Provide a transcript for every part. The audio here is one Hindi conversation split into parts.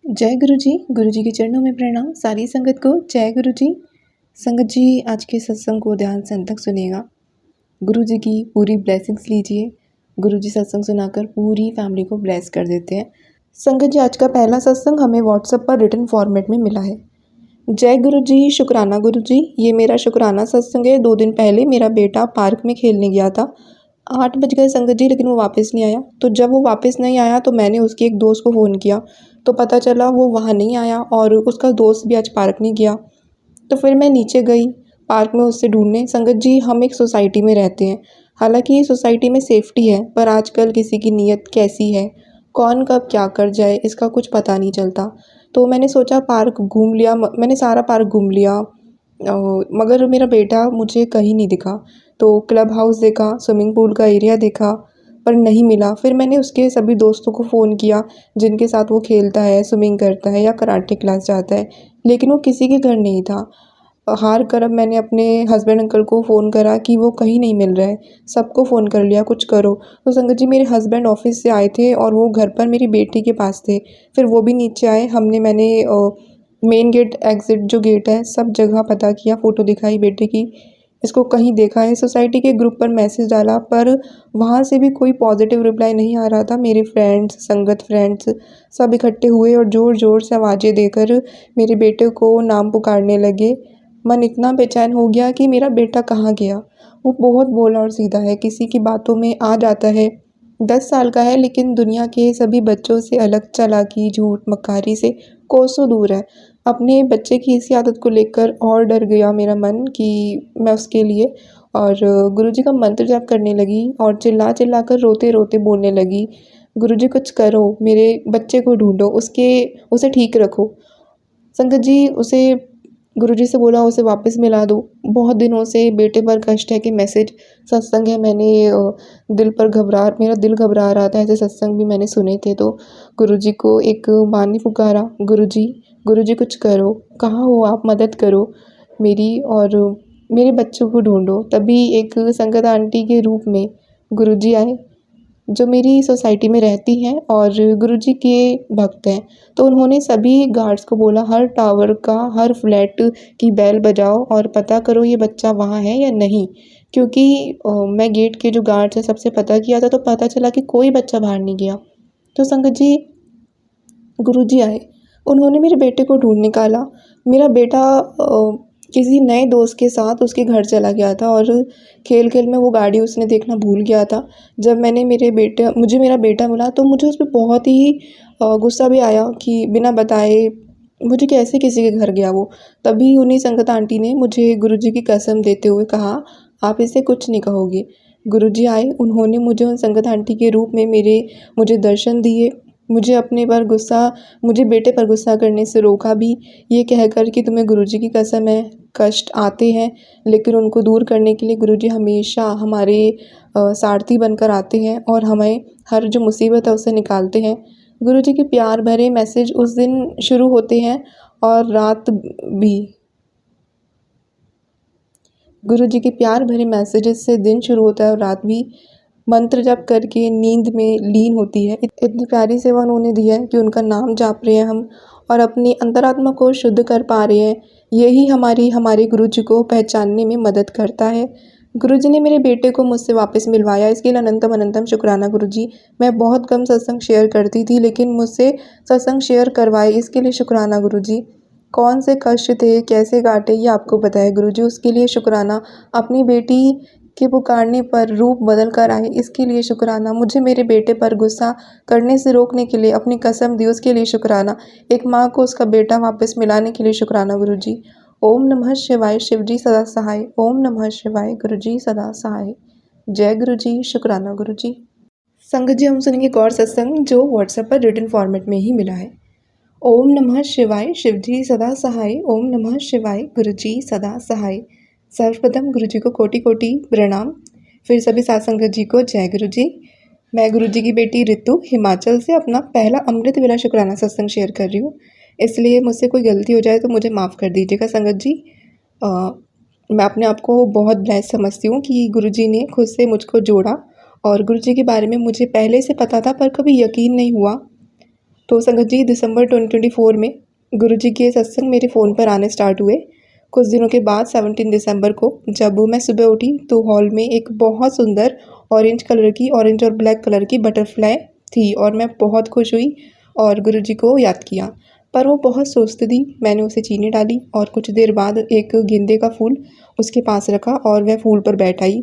जय गुरु जी के चरणों में प्रणाम। सारी संगत को जय गुरु जी। संगत जी आज के सत्संग को ध्यान से अंत तक सुनिएगा। गुरु जी की पूरी ब्लेसिंग्स लीजिए। गुरु जी सत्संग सुनाकर पूरी फैमिली को ब्लेस कर देते हैं। संगत जी आज का पहला सत्संग हमें व्हाट्सएप पर रिटन फॉर्मेट में मिला है। जय गुरु जी, शुक्राना गुरु जी। ये मेरा शुक्राना सत्संग है। 2 दिन पहले मेरा बेटा पार्क में खेलने गया था। 8 बज गए संगत जी, लेकिन वो वापस नहीं आया। तो जब वो वापस नहीं आया तो मैंने उसके एक दोस्त को फ़ोन किया, तो पता चला वो वहाँ नहीं आया और उसका दोस्त भी आज पार्क नहीं गया। तो फिर मैं नीचे गई पार्क में उससे ढूंढने। संगत जी हम एक सोसाइटी में रहते हैं, हालांकि ये सोसाइटी में सेफ्टी है, पर आजकल किसी की नीयत कैसी है, कौन कब क्या कर जाए इसका कुछ पता नहीं चलता। तो मैंने सोचा पार्क घूम लिया, मैंने सारा पार्क घूम लिया, मगर मेरा बेटा मुझे कहीं नहीं दिखा। तो क्लब हाउस देखा, स्विमिंग पूल का एरिया देखा, पर नहीं मिला। फिर मैंने उसके सभी दोस्तों को फ़ोन किया जिनके साथ वो खेलता है, स्विमिंग करता है या कराटे क्लास जाता है, लेकिन वो किसी के घर नहीं था। हार कर अब मैंने अपने हस्बैंड अंकल को फ़ोन करा कि वो कहीं नहीं मिल रहा है। सबको फ़ोन कर लिया, कुछ करो। तो संगत जी मेरे हस्बैंड ऑफिस से आए थे और वो घर पर मेरी बेटी के पास थे। फिर वो भी नीचे आए, मैंने मेन गेट, एग्ज़िट जो गेट है, सब जगह पता किया, फ़ोटो दिखाई बेटे की, इसको कहीं देखा है। सोसाइटी के ग्रुप पर मैसेज डाला, पर वहाँ से भी कोई पॉजिटिव रिप्लाई नहीं आ रहा था। मेरे फ्रेंड्स, संगत फ्रेंड्स सब इकट्ठे हुए और ज़ोर ज़ोर से आवाज़ें देकर मेरे बेटे को नाम पुकारने लगे। मन इतना बेचैन हो गया कि मेरा बेटा कहाँ गया। वो बहुत भोला और सीधा है, किसी की बातों में आ जाता है। 10 साल का है, लेकिन दुनिया के सभी बच्चों से अलग, चालाकी, झूठ, मक्कारी से कोसों दूर है। अपने बच्चे की इसी आदत को लेकर और डर गया मेरा मन कि मैं उसके लिए, और गुरुजी का मंत्र जाप करने लगी और चिल्ला चिल्ला कर रोते रोते बोलने लगी, गुरुजी कुछ करो, मेरे बच्चे को ढूंढो, उसे ठीक रखो। संगत जी उसे, गुरुजी से बोला उसे वापस मिला दो। बहुत दिनों से बेटे पर कष्ट है कि मैसेज सत्संग है, मेरा दिल घबरा रहा था। ऐसे सत्संग भी मैंने सुने थे। तो गुरुजी को एक माँ ने पुकारा, गुरुजी, गुरुजी कुछ करो, कहाँ हो आप, मदद करो मेरी, और मेरे बच्चों को ढूंढो। तभी एक संगत आंटी के रूप में गुरुजी आए, जो मेरी सोसाइटी में रहती हैं और गुरुजी के भक्त हैं। तो उन्होंने सभी गार्ड्स को बोला, हर टावर का, हर फ्लैट की बेल बजाओ और पता करो ये बच्चा वहाँ है या नहीं। क्योंकि मैं गेट के जो गार्ड्स हैं सबसे पता किया था, तो पता चला कि कोई बच्चा बाहर नहीं गया। तो संगत जी गुरुजी आए, उन्होंने मेरे बेटे को ढूंढ निकाला। मेरा बेटा किसी नए दोस्त के साथ उसके घर चला गया था और खेल खेल में वो गाड़ी उसने देखना भूल गया था। जब मुझे मेरा बेटा मिला तो मुझे उस पर बहुत ही गुस्सा भी आया कि बिना बताए मुझे कैसे किसी के घर गया वो। तभी उन्हीं संगत आंटी ने मुझे गुरुजी की कसम देते हुए कहा, आप इसे कुछ नहीं कहोगे। गुरुजी आए, उन्होंने मुझे उन संगत आंटी के रूप में मुझे दर्शन दिए। मुझे बेटे पर गुस्सा करने से रोका भी, ये कहकर कि तुम्हें गुरुजी की कसम है, कष्ट आते हैं, लेकिन उनको दूर करने के लिए गुरुजी हमेशा हमारे सारथी बनकर आते हैं और हमें हर जो मुसीबत है उससे निकालते हैं। गुरुजी के प्यार भरे मैसेज उस दिन शुरू होते हैं और रात भी। गुरुजी के प्यार भरे मैसेजेस से दिन शुरू होता है और रात भी मंत्र जप करके नींद में लीन होती है। इतनी प्यारी सेवा उन्होंने दी है कि उनका नाम जाप रहे हैं हम और अपनी अंतरात्मा को शुद्ध कर पा रहे हैं। यही हमारे गुरुजी को पहचानने में मदद करता है। गुरुजी ने मेरे बेटे को मुझसे वापस मिलवाया, इसके लिए अनंतम अनंतम शुक्राना गुरुजी। मैं बहुत कम सत्संग शेयर करती थी, लेकिन मुझसे सत्संग शेयर करवाए, इसके लिए शुक्राना गुरुजी। कौन से कष्ट थे, कैसे काटे, ये आपको पता है गुरुजी, उसके लिए शुक्राना। अपनी बेटी के पुकारने पर रूप बदल कर आए, इसके लिए शुक्राना। मुझे मेरे बेटे पर गुस्सा करने से रोकने के लिए अपनी कसम दी, उसके लिए शुक्राना। एक माँ को उसका बेटा वापस मिलाने के लिए शुक्राना गुरुजी। ओम नमः शिवाय, शिवजी सदा सहाय। ओम नमः शिवाय, गुरुजी सदा सहाय। जय गुरुजी, शुक्राना गुरुजी। संगत जी हम सुनेंगे एक और सत्संग जो व्हाट्सएप पर रिटन फॉर्मेट में ही मिला है। ओम नमः शिवाय, शिवजी सदा सहाय। ओम नमः शिवाय, गुरुजी सदा सहाय। सर्वप्रथम गुरुजी को कोटि कोटि प्रणाम। फिर सभी साथ संगत जी को जय गुरुजी। मैं गुरुजी की बेटी रितु हिमाचल से अपना पहला अमृत वेला शुक्राना सत्संग शेयर कर रही हूँ, इसलिए मुझसे कोई गलती हो जाए तो मुझे माफ़ कर दीजिएगा संगत जी। मैं अपने आप को बहुत ब्लेस समझती हूँ कि गुरुजी ने खुद से मुझको जोड़ा, और गुरुजी के बारे में मुझे पहले से पता था पर कभी यकीन नहीं हुआ। तो संगत जी दिसंबर 2024 में गुरुजी के सत्संग मेरे फ़ोन पर आने स्टार्ट हुए। कुछ दिनों के बाद 17 दिसंबर को जब मैं सुबह उठी तो हॉल में एक बहुत सुंदर ऑरेंज और ब्लैक कलर की बटरफ्लाई थी और मैं बहुत खुश हुई और गुरुजी को याद किया। पर वो बहुत सुस्त थी। मैंने उसे चीनी डाली और कुछ देर बाद एक गेंदे का फूल उसके पास रखा और वह फूल पर बैठ आई।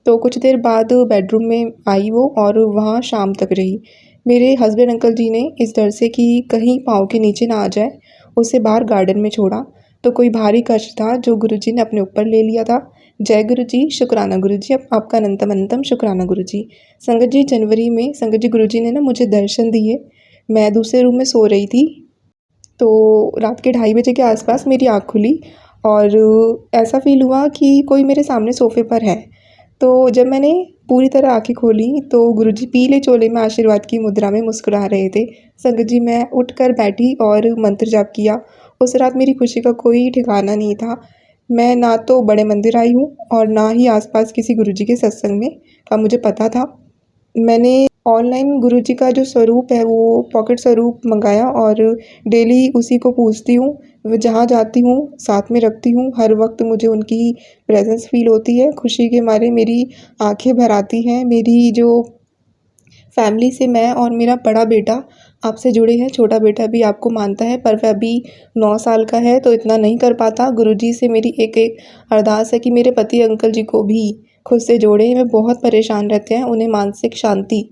तो कुछ देर बाद बेडरूम में आई वो और वहाँ शाम तक रही। मेरे हस्बैंड अंकल जी ने इस डर से कि कहीं पाँव के नीचे ना आ जाए उसे बाहर गार्डन में छोड़ा। तो कोई भारी कष्ट था जो गुरुजी ने अपने ऊपर ले लिया था। जय गुरुजी, शुक्राना गुरुजी, अब आपका अनंतम अनंतम शुक्राना गुरुजी। संगत जी जनवरी में संगत जी गुरुजी ने ना मुझे दर्शन दिए। मैं दूसरे रूम में सो रही थी तो रात के 2:30 बजे के आसपास मेरी आँख खुली और ऐसा फ़ील हुआ कि कोई मेरे सामने सोफ़े पर है। तो जब मैंने पूरी तरह आँखें खोली तो गुरुजी पीले चोले में आशीर्वाद की मुद्रा में मुस्कुरा रहे थे। संगत जी मैं उठकर बैठी और मंत्र जाप किया। उस रात मेरी खुशी का कोई ठिकाना नहीं था। मैं ना तो बड़े मंदिर आई हूँ और ना ही आसपास किसी गुरुजी के सत्संग में का मुझे पता था। मैंने ऑनलाइन गुरुजी का जो स्वरूप है वो पॉकेट स्वरूप मंगाया और डेली उसी को पूजती हूँ। वो जहाँ जाती हूँ साथ में रखती हूँ। हर वक्त मुझे उनकी प्रेजेंस फील होती है। खुशी के मारे मेरी आंखें भर आती हैं। मेरी जो फैमिली से मैं और मेरा बड़ा बेटा आपसे जुड़े हैं। छोटा बेटा भी आपको मानता है पर वह अभी 9 साल का है तो इतना नहीं कर पाता। गुरुजी से मेरी एक अरदास है कि मेरे पति अंकल जी को भी खुद से जोड़ें। वे बहुत परेशान रहते हैं, उन्हें मानसिक शांति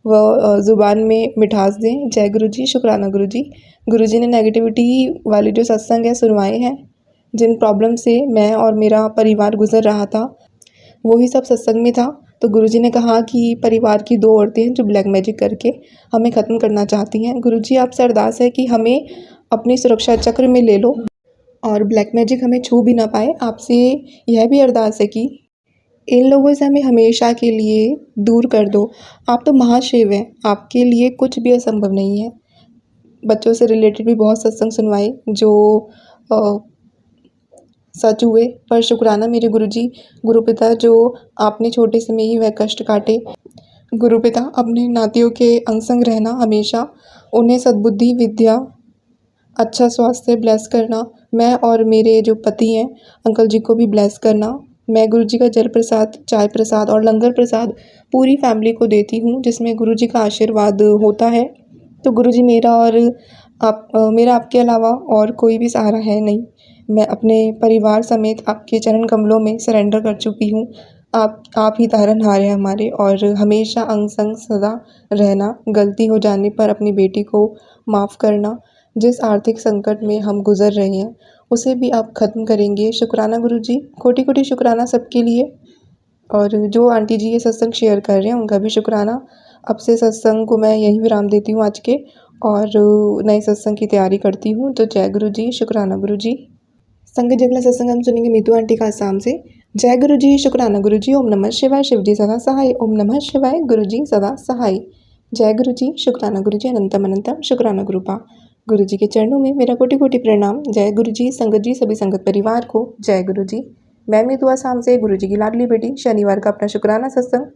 व ज़ुबान में मिठास दें। जय गुरुजी, शुक्राना गुरुजी। गुरुजी ने नेगेटिविटी वाले जो सत्संग है सुनवाए हैं। जिन प्रॉब्लम से मैं और मेरा परिवार गुजर रहा था वही सब सत्संग में था। तो गुरुजी ने कहा कि परिवार की 2 औरतें हैं जो ब्लैक मैजिक करके हमें ख़त्म करना चाहती हैं। गुरुजी आपसे अरदास है कि हमें अपनी सुरक्षा चक्र में ले लो और ब्लैक मैजिक हमें छू भी ना पाए। आपसे यह भी अरदास है कि इन लोगों से हमें हमेशा के लिए दूर कर दो। आप तो महाशिव हैं, आपके लिए कुछ भी असंभव नहीं है। बच्चों से रिलेटेड भी बहुत सत्संग सुनवाए जो अ, सच हुए। पर शुक्राना मेरे गुरुजी, गुरुपिता जो आपने छोटे से में ही वह कष्ट काटे। गुरुपिता अपने नातियों के अंग संग रहना हमेशा, उन्हें सद्बुद्धि, विद्या, अच्छा स्वास्थ्य ब्लेस करना। मैं और मेरे जो पति हैं अंकल जी को भी ब्लेस करना। मैं गुरुजी का जल प्रसाद, चाय प्रसाद और लंगर प्रसाद पूरी फैमिली को देती हूँ जिसमें गुरुजी का आशीर्वाद होता है। तो गुरुजी मेरा आपके अलावा और कोई भी सहारा है नहीं। मैं अपने परिवार समेत आपके चरण कमलों में सरेंडर कर चुकी हूँ। आप ही तारनहार हैं हमारे और हमेशा अंग संग सदा रहना। गलती हो जाने पर अपनी बेटी को माफ़ करना। जिस आर्थिक संकट में हम गुजर रहे हैं उसे भी आप ख़त्म करेंगे। शुक्राना गुरुजी, कोटि-कोटि शुक्राना सबके लिए। और जो आंटी जी ये सत्संग शेयर कर रहे हैं उनका भी शुक्राना। अब से सत्संग को मैं यहीं विराम देती हूँ आज के और नए सत्संग की तैयारी करती हूँ। तो जय गुरुजी, शुक्राना गुरुजी। संगत जी अगला सत्संग हम सुनेंगे मीतू आंटी का आसाम से। जय गुरुजी, शुक्राना गुरुजी, ओम नमः शिवाय, शिवजी सदा सहाय, ओम नमः शिवाय, गुरुजी सदा सहाय। जय गुरुजी, शुक्राना गुरुजी, अनंतम अनंतम शुक्राना गुरुपा। गुरुजी के चरणों में मेरा कोटि कोटि प्रणाम। जय गुरुजी, संगत जी, सभी संगत परिवार को जय गुरुजी। मैं मीतू आसाम से गुरुजी की लाडली बेटी शनिवार का अपना शुक्राना सत्संग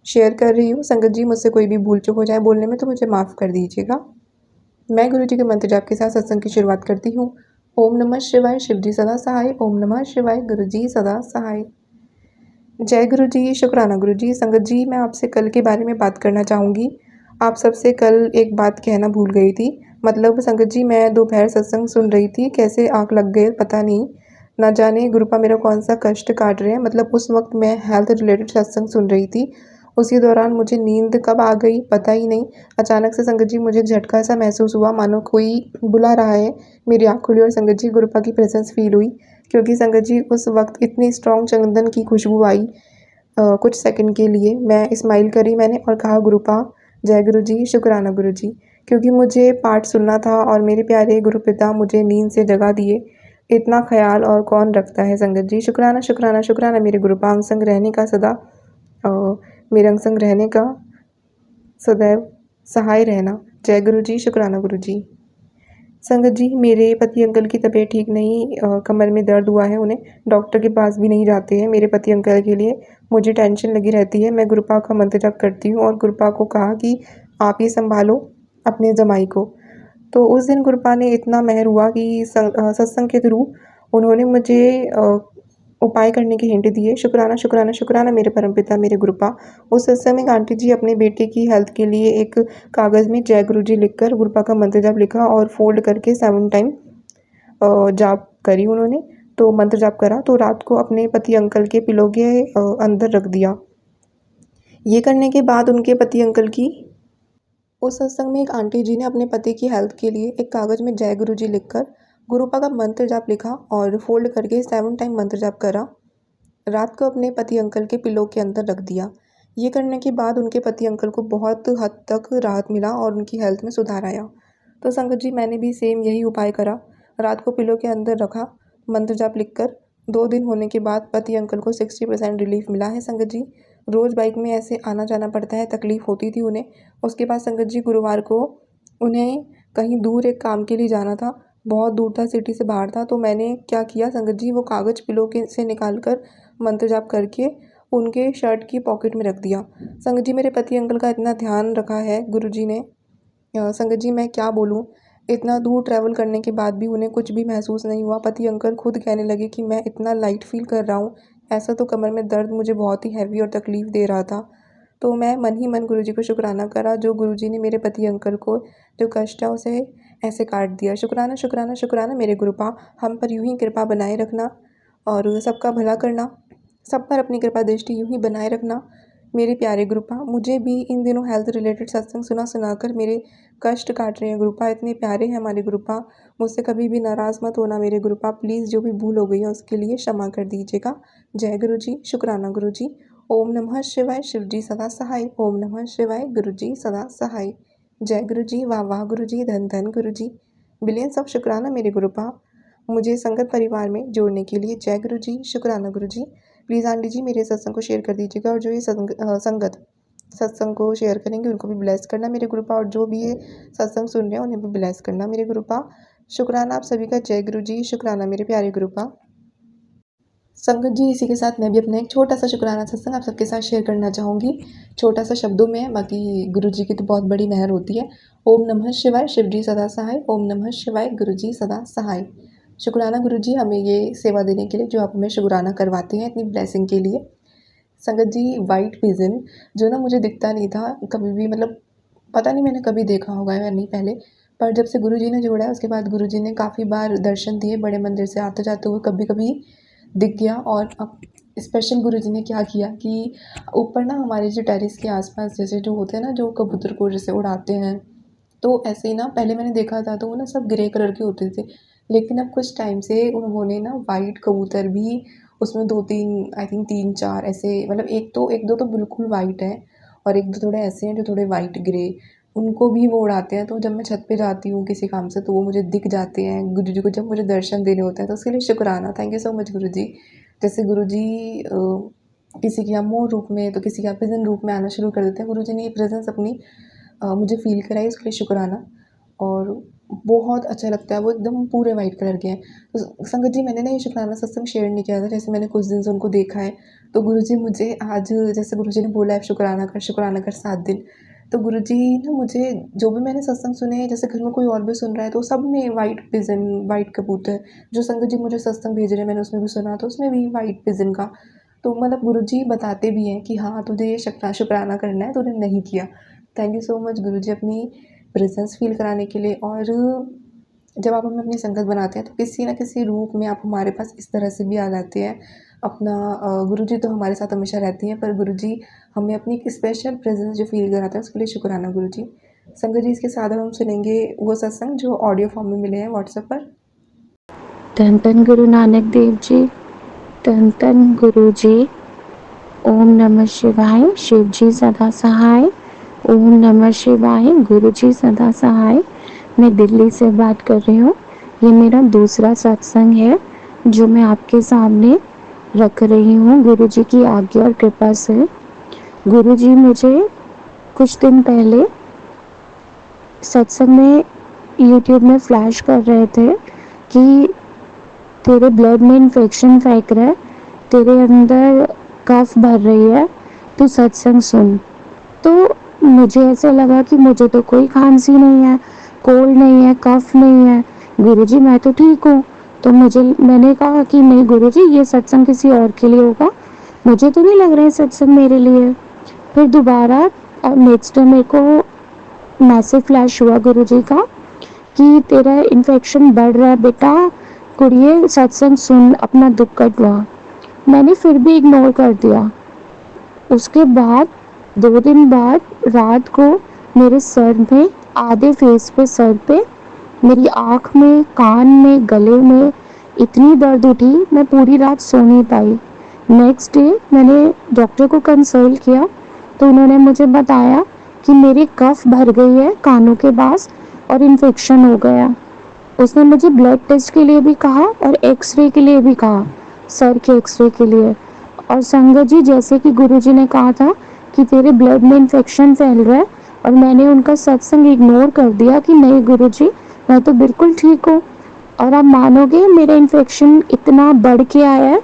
शेयर कर रही हूँ। संगत जी मुझसे कोई भी भूल चूक हो जाए बोलने में तो मुझे माफ़ कर दीजिएगा। मैं गुरुजी के मंत्र जाप के साथ सत्संग की शुरुआत करती हूँ। ओम नमः शिवाय, शिवजी सदा सहाय, ओम नमः शिवाय, गुरुजी सदा सहाय। जय गुरुजी, शुक्राना गुरुजी। संगत जी मैं आपसे कल के बारे में बात करना चाहूँगी। आप सबसे कल एक बात कहना भूल गई थी। मतलब संगत जी मैं दोपहर सत्संग सुन रही थी, कैसे आँख लग गए पता नहीं। ना जाने गुरुपा मेरा कौन सा कष्ट काट रहे हैं। मतलब उस वक्त मैं हेल्थ रिलेटेड सत्संग सुन रही थी। उसी दौरान मुझे नींद कब आ गई पता ही नहीं। अचानक से संगत जी मुझे झटका सा महसूस हुआ मानो कोई बुला रहा है। मेरी आँख खुली और संगत जी गुरुपा की प्रेजेंस फील हुई क्योंकि संगत जी उस वक्त इतनी स्ट्रॉन्ग चंदन की खुशबू आई। कुछ सेकंड के लिए मैं स्माइल करी मैंने और कहा गुरुपा जय गुरुजी, शुक्राना गुरुजी। क्योंकि मुझे पाठ सुनना था और मेरे प्यारे गुरुपिता मुझे नींद से जगा दिए। इतना ख्याल और कौन रखता है संगत जी। शुक्राना शुक्राना शुक्राना मेरे गुरुपा अंग संग रहने का सदा मेरे अंग संग रहने का सदैव सहाय रहना। जय गुरुजी, शुक्राना गुरुजी। संगत जी मेरे पति अंकल की तबीयत ठीक नहीं, कमर में दर्द हुआ है उन्हें। डॉक्टर के पास भी नहीं जाते हैं मेरे पति अंकल के लिए। मुझे टेंशन लगी रहती है। मैं गुरुपा का मंत्र जप करती हूँ और गुरुपा को कहा कि आप ही संभालो अपने जमाई को। तो उस दिन गुरपा ने इतना मेहर हुआ कि सत्संग के थ्रू उन्होंने मुझे उपाय करने के हिंट दिए। शुक्राना शुक्राना शुक्राना मेरे परमपिता मेरे गुरपा। उस सत्संग में एक आंटी जी अपने बेटे की हेल्थ के लिए एक कागज़ में जय गुरु जी लिखकर गुरपा का मंत्र जाप लिखा और फोल्ड करके 7 टाइम जाप करी उन्होंने। तो मंत्र जाप करा तो रात को अपने पति अंकल के पिलो के अंदर रख दिया। ये करने के बाद उनके पति अंकल की उस सत्संग में एक आंटी जी ने अपने पति की हेल्थ के लिए एक कागज़ में जय गुरु जी लिखकर गुरुपा का मंत्र जाप लिखा और फोल्ड करके 7 टाइम मंत्र जाप करा। रात को अपने पति अंकल के पिलो के अंदर रख दिया। ये करने के बाद उनके पति अंकल को बहुत हद तक राहत मिला और उनकी हेल्थ में सुधार आया। तो संगत जी मैंने भी सेम यही उपाय करा। रात को पिलो के अंदर रखा, मंत्र जाप लिखकर 2 दिन होने के बाद पति अंकल को 60% रिलीफ मिला है संगत जी। रोज़ बाइक में ऐसे आना जाना पड़ता है, तकलीफ़ होती थी उन्हें। उसके बाद संगत जी गुरुवार को उन्हें कहीं दूर एक काम के लिए जाना था, बहुत दूर था, सिटी से बाहर था। तो मैंने क्या किया संगत जी, वो कागज़ पिलो के से निकाल कर मंत्र जाप करके उनके शर्ट की पॉकेट में रख दिया। संगत जी मेरे पति अंकल का इतना ध्यान रखा है गुरुजी ने, संगत जी मैं क्या बोलूँ। इतना दूर ट्रैवल करने के बाद भी उन्हें कुछ भी महसूस नहीं हुआ। पति अंकल खुद कहने लगे कि मैं इतना लाइट फील कर रहा हूँ, ऐसा तो कमर में दर्द मुझे बहुत ही हैवी और तकलीफ़ दे रहा था। तो मैं मन ही मन गुरुजी को शुक्राना करा जो गुरुजी ने मेरे पति अंकल को जो कष्ट है उसे ऐसे काट दिया। शुक्राना शुक्राना शुक्राना मेरे गुरुपा, हम पर यूँ ही कृपा बनाए रखना और सबका भला करना, सब पर अपनी कृपा दृष्टि यूँ ही बनाए रखना। मेरे प्यारे गुरुपा, मुझे भी इन दिनों हेल्थ रिलेटेड सत्संग सुना कर मेरे कष्ट काट रहे हैं गुरुपा। इतने प्यारे हैं हमारे गुरुपा, मुझसे कभी भी नाराज़ मत होना मेरे गुरुपा। प्लीज़ जो भी भूल हो गई है उसके लिए क्षमा कर दीजिएगा। जय गुरु जी, शुक्राना गुरु जी। ओम नमः शिवाय, शिव जी सदा सहाय। ओम नमः शिवाय, गुरु जी सदा सहाय। जय गुरु जी, वाह वाह गुरु जी, धन धन गुरु जी। बिलियंस ऑफ शुक्राना मेरे गुरुपा, मुझे संगत परिवार में जोड़ने के लिए। जय गुरु जी, शुक्राना गुरु जी। प्लीज़ आंटी जी मेरे सत्संग को शेयर कर दीजिएगा और जो ये संगत सत्संग को शेयर करेंगे उनको भी ब्लेस करना मेरे गुरुपा, और जो भी ये सत्संग सुन रहे हैं उन्हें भी ब्लेस करना मेरे गुरुपा। शुक्राना आप सभी का। जय गुरु जी, शुक्राना मेरे प्यारे गुरुपा। संगत जी इसी के साथ मैं भी अपना एक छोटा सा शुक्राना सत्संग आप सबके साथ शेयर करना चाहूँगी। छोटा सा शब्दों में है, बाकी गुरु जी की तो बहुत बड़ी मेहर होती है। ओम नमः शिवाय, शिव जी सदा सहाय। ओम नमः शिवाय, गुरु जी सदा सहाय। शुक्राना गुरु जी हमें ये सेवा देने के लिए जो आप हमें शुक्राना करवाते हैं इतनी ब्लेसिंग के लिए। संगत जी वाइट पिजन जो ना मुझे दिखता नहीं था कभी भी, मतलब पता नहीं मैंने कभी देखा होगा या नहीं पहले, पर जब से गुरुजी ने जोड़ा है उसके बाद गुरुजी ने काफ़ी बार दर्शन दिए बड़े मंदिर से आते जाते हुए, कभी कभी दिख गया। और अब स्पेशल गुरुजी ने क्या किया कि ऊपर ना हमारे जो टेरेस के आसपास जैसे जो होते हैं ना, जो कबूतर को जैसे उड़ाते हैं, तो ऐसे ही ना पहले मैंने देखा था तो वो ना सब ग्रे कलर के होते थे, लेकिन अब कुछ टाइम से उन्होंने ना वाइट कबूतर भी उसमें 2-3 आई थिंक 3-4 ऐसे, मतलब एक दो तो बिल्कुल वाइट है और एक दो थोड़े ऐसे हैं जो थोड़े वाइट ग्रे, उनको भी वो उड़ाते हैं। तो जब मैं छत पे जाती हूँ किसी काम से तो वो मुझे दिख जाते हैं गुरु जी को जब मुझे दर्शन देने होते हैं, तो उसके लिए शुक्राना, थैंक यू सो मच गुरु जी। जैसे गुरु जी किसी के यहाँ मोर रूप में तो किसी के यहाँ पिजन रूप में आना शुरू कर देते हैं, गुरु जी ने ये प्रेजेंस अपनी मुझे फ़ील कराई, उसके लिए शुक्राना। और बहुत अच्छा लगता है, वो एकदम पूरे वाइट कलर के हैं। तो संगत जी मैंने ना ये शुक्राना सत्संग शेयर नहीं किया था, जैसे मैंने कुछ दिन से उनको देखा है, तो गुरुजी मुझे आज जैसे गुरुजी ने बोला है शुक्राना कर 7 दिन, तो गुरुजी ना मुझे जो भी मैंने सत्संग सुने, जैसे घर में कोई और भी सुन रहा है तो सब में वाइट पिजन, वाइट कबूतर, जो संगत जी मुझे सत्संग भेज रहे हैं मैंने उसमें भी सुना, तो उसमें भी वाइट पिजन का। तो मतलब गुरुजी बताते भी हैं कि हाँ तुझे ये शुक्राना करना है, तूने नहीं किया। थैंक यू सो मच गुरुजी अपनी प्रेजेंस फ़ील कराने के लिए। और जब आप हमें अपनी संगत बनाते हैं तो किसी न किसी रूप में आप हमारे पास इस तरह से भी आ जाते हैं। अपना गुरुजी तो हमारे साथ हमेशा रहती हैं, पर गुरुजी हमें अपनी एक स्पेशल प्रेजेंस जो फ़ील कराते हैं उसके लिए शुक्राना गुरुजी। संगत जी इसके साथ अब हम सुनेंगे वो सत्संग जो ऑडियो फॉर्म में मिले हैं व्हाट्सएप पर। धन धन गुरु नानक देव जी, धन धन गुरु जी। ओम नमः शिवाय, शिव जी सदा सहाय। ओम नमः शिवाय, गुरु जी सदा सहाय। मैं दिल्ली से बात कर रही हूँ। ये मेरा दूसरा सत्संग है जो मैं आपके सामने रख रही हूँ गुरु जी की आज्ञा और कृपा से। गुरु जी मुझे कुछ दिन पहले सत्संग में यूट्यूब में फ्लैश कर रहे थे कि तेरे ब्लड में इन्फेक्शन फेंक रहा है, तेरे अंदर कफ भर रही है, तू सत्संग सुन। तो मुझे ऐसा लगा कि मुझे तो कोई खांसी नहीं है, कोल्ड नहीं है, कफ नहीं है, गुरुजी मैं तो ठीक हूँ। तो मैंने कहा कि नहीं गुरुजी, ये सत्संग किसी और के लिए होगा, मुझे तो नहीं लग रहा है सत्संग मेरे लिए। फिर दोबारा नेक्स्ट डे मेरे को मैसेज फ्लैश हुआ गुरुजी का कि तेरा इन्फेक्शन बढ़ रहा है बेटा, कुड़िए सत्संग सुन, अपना दुख कटवा। मैंने फिर भी इग्नोर कर दिया। उसके बाद 2 दिन बाद रात को मेरे सर में, आधे फेस पे, सर पे, मेरी आँख में, कान में, गले में इतनी दर्द उठी, मैं पूरी रात सो नहीं पाई। नेक्स्ट डे मैंने डॉक्टर को कंसल्ट किया तो उन्होंने मुझे बताया कि मेरी कफ भर गई है कानों के पास और इन्फेक्शन हो गया। उसने मुझे ब्लड टेस्ट के लिए भी कहा और एक्सरे के लिए भी कहा, सर के एक्सरे के लिए। और संगत जी, जैसे कि गुरुजी ने कहा था कि तेरे ब्लड में इन्फेक्शन फैल रहा है, और मैंने उनका सत्संग इग्नोर कर दिया कि नहीं गुरुजी मैं तो बिल्कुल ठीक हूँ। और आप मानोगे मेरा इन्फेक्शन इतना बढ़ के आया है,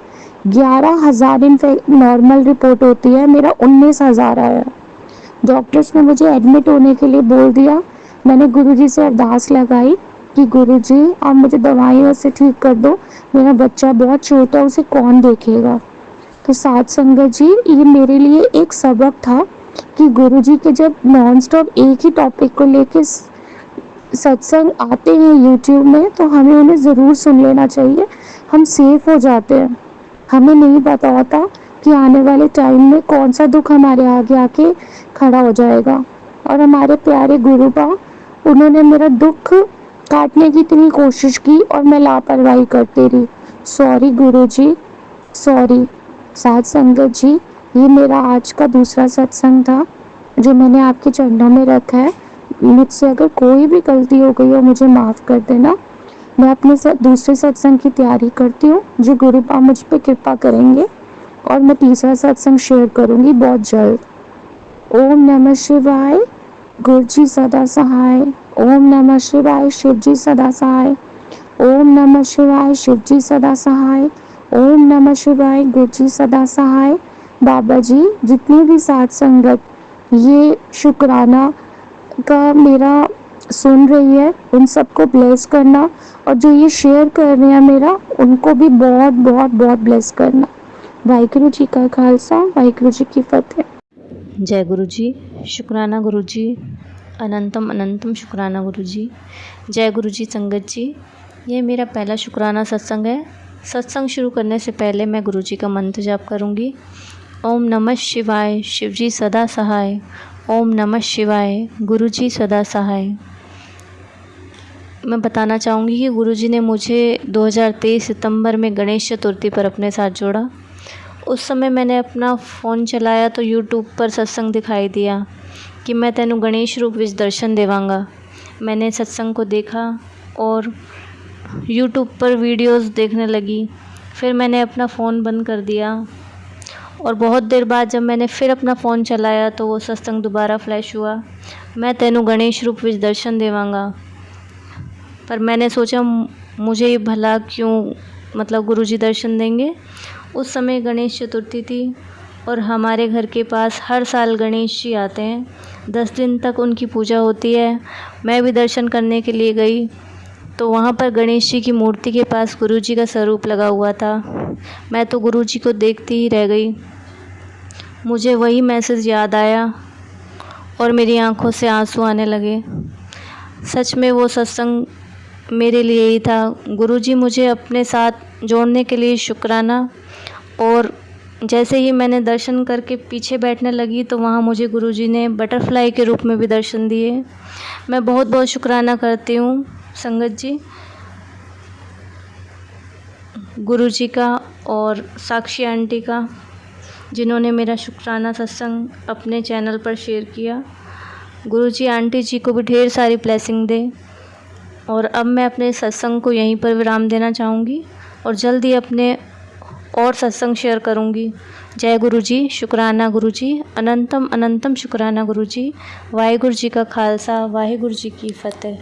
11,000 नॉर्मल रिपोर्ट होती है, मेरा 19,000 आया है। डॉक्टर्स ने मुझे एडमिट होने के लिए बोल दिया। मैंने गुरुजी से अरदास लगाई कि गुरुजी आप मुझे दवाइयों से ठीक कर दो, मेरा बच्चा बहुत छोटा है, उसे कौन देखेगा। तो साथ संगत जी, ये मेरे लिए एक सबक था कि गुरुजी के जब नॉन स्टॉप एक ही टॉपिक को लेके सत्संग आते हैं यूट्यूब में, तो हमें उन्हें ज़रूर सुन लेना चाहिए। हम सेफ हो जाते हैं। हमें नहीं पता होता कि आने वाले टाइम में कौन सा दुख हमारे आगे आके खड़ा हो जाएगा। और हमारे प्यारे गुरुपा, उन्होंने मेरा दुख काटने की इतनी कोशिश की और मैं लापरवाही करती रही। सॉरी गुरुजी, सॉरी। साथ संगत जी, ये मेरा आज का दूसरा सत्संग था जो मैंने आपके चरणों में रखा है। मुझसे अगर कोई भी गलती हो गई हो, मुझे माफ़ कर देना। मैं अपने दूसरे सत्संग की तैयारी करती हूँ जो गुरुपा मुझ पे कृपा करेंगे, और मैं तीसरा सत्संग शेयर करूँगी बहुत जल्द। ओम नमः शिवाय, गुरुजी सदा सहाय। ओम नमः शिवाय, शिवजी सदा सहाय। ओम नमः शिवाय, शिवजी सदा सहाय। ओम नमः शिवाय, गुरुजी सदा सहाय। बाबा जी, जितनी भी साथ संगत ये शुक्राना का मेरा सुन रही है, उन सबको ब्लेस करना, और जो ये शेयर कर रहे हैं मेरा, उनको भी बहुत बहुत बहुत ब्लेस करना। वाहिगुरु जी का खालसा, वाहिगुरु जी की फतेह। जय गुरु जी। शुक्राना गुरु जी, अनंतम अनंतम शुक्राना गुरु जी। जय गुरु जी। संगत जी, ये मेरा पहला शुक्राना सत्संग है। सत्संग शुरू करने से पहले मैं गुरु जी का मंत्र जाप करूँगी। ओम नमः शिवाय, शिवजी सदा सहाय। ओम नमः शिवाय, गुरु जी सदा सहाय। मैं बताना चाहूँगी कि गुरु जी ने मुझे 2023 सितंबर में गणेश चतुर्थी पर अपने साथ जोड़ा। उस समय मैंने अपना फ़ोन चलाया तो यूट्यूब पर सत्संग दिखाई दिया कि मैं तेनू गणेश रूप विच दर्शन देवांगा। मैंने सत्संग को देखा और यूट्यूब पर वीडियोस देखने लगी। फिर मैंने अपना फ़ोन बंद कर दिया और बहुत देर बाद जब मैंने फिर अपना फ़ोन चलाया तो वो सत्संग दोबारा फ्लैश हुआ, मैं तेनू गणेश रूप विच दर्शन देवांगा। पर मैंने सोचा मुझे ये भला क्यों, मतलब गुरुजी दर्शन देंगे। उस समय गणेश चतुर्थी थी और हमारे घर के पास हर साल गणेश जी आते हैं, 10 दिन तक उनकी पूजा होती है। मैं भी दर्शन करने के लिए गई तो वहाँ पर गणेश जी की मूर्ति के पास गुरुजी का स्वरूप लगा हुआ था। मैं तो गुरुजी को देखती ही रह गई। मुझे वही मैसेज याद आया और मेरी आंखों से आंसू आने लगे। सच में वो सत्संग मेरे लिए ही था। गुरुजी मुझे अपने साथ जोड़ने के लिए शुक्राना। और जैसे ही मैंने दर्शन करके पीछे बैठने लगी तो वहाँ मुझे गुरुजी ने बटरफ्लाई के रूप में भी दर्शन दिए। मैं बहुत बहुत शुक्राना करती हूँ संगत जी, गुरुजी का और साक्षी आंटी का, जिन्होंने मेरा शुक्राना सत्संग अपने चैनल पर शेयर किया। गुरुजी आंटी जी को भी ढेर सारी ब्लेसिंग दे। और अब मैं अपने सत्संग को यहीं पर विराम देना चाहूँगी और जल्द ही अपने और सत्संग शेयर करूँगी। जय गुरु जी। शुक्राना गुरु जी, अनंतम अनंतम शुक्राना गुरु जी। वाहिगुरु जी का खालसा, वाहिगुरु जी की फतेह।